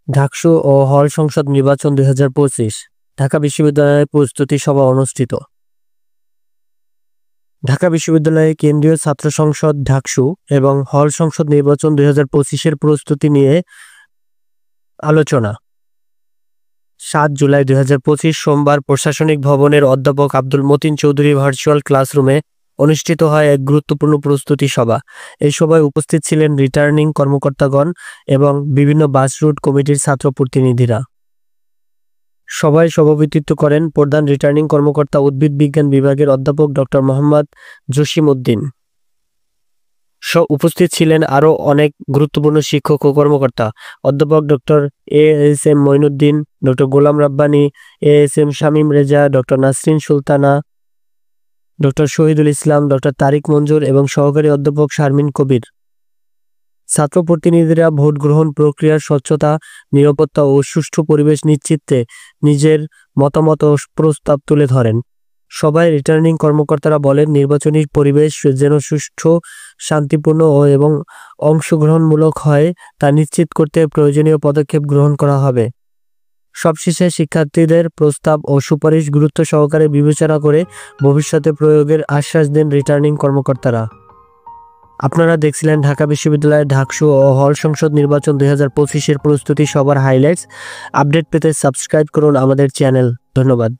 ডাকসু ও হল সংসদ নির্বাচন 2025 ঢাকা বিশ্ববিদ্যালয়ের প্রস্তুতি সভা অনুষ্ঠিত। ঢাকা বিশ্ববিদ্যালয়ে কেন্দ্রীয় ছাত্র সংসদ ডাকসু এবং হল সংসদ নির্বাচন 2025-এর প্রস্তুতি নিয়ে আলোচনা। 7 জুলাই 2025 সোমবার প্রশাসনিক ভবনের অধ্যাপক আব্দুল মতিন চৌধুরী ভার্চুয়াল ক্লাসরুমে অনুষ্ঠিত হয় এক গুরুত্বপূর্ণ প্রস্তুতি সভা। এই সভায় উপস্থিত ছিলেন রিটার্নিং কর্মকর্তাগণ এবং বিভিন্ন বাস রুট কমিটির ছাত্র প্রতিনিধিরা। সভায় সভাপতিত্ব করেন প্রধান রিটার্নিং কর্মকর্তা উদ্ভিদ বিজ্ঞান বিভাগের অধ্যাপক ডক্টর মোহাম্মদ জসিম উদ্দিন। উপস্থিত ছিলেন আরও অনেক গুরুত্বপূর্ণ শিক্ষক ও কর্মকর্তা, অধ্যাপক doctor ASM Mainuddin, doctor Golam Rabbani, ASM Shamim Reza, doctor Nasrin Sultana, doctor Shahidul Islam, doctor Tariq Manzur এবং সহকারী অধ্যাপক শারমিন কবির। ছাত্র প্রতিনিধিরা ভোট গ্রহণ প্রক্রিয়ার স্বচ্ছতা, নিরাপত্তা ও সুষ্ঠু পরিবেশ নিশ্চিতে নিজের মতামত ও প্রস্তাব তুলে ধরেন। সভায় রিটার্নিং কর্মকর্তারা বলেন, নির্বাচনী পরিবেশ যেন সুষ্ঠু, শান্তিপূর্ণ এবং অংশগ্রহণমূলক হয় তা নিশ্চিত করতে প্রয়োজনীয় পদক্ষেপ গ্রহণ করা হবে। সবশেষে শিক্ষার্থীদের প্রস্তাব ও সুপারিশ গুরুত্ব সহকারে বিবেচনা করে ভবিষ্যতে প্রয়োগের আশ্বাস দেন রিটার্নিং কর্মকর্তারা। আপনারা দেখছিলেন ঢাকা বিশ্ববিদ্যালয়ের ডাকসু ও হল সংসদ নির্বাচন 2025-এর প্রস্তুতি সভার হাইলাইটস। আপডেট পেতে সাবস্ক্রাইব করুন আমাদের চ্যানেল। ধন্যবাদ।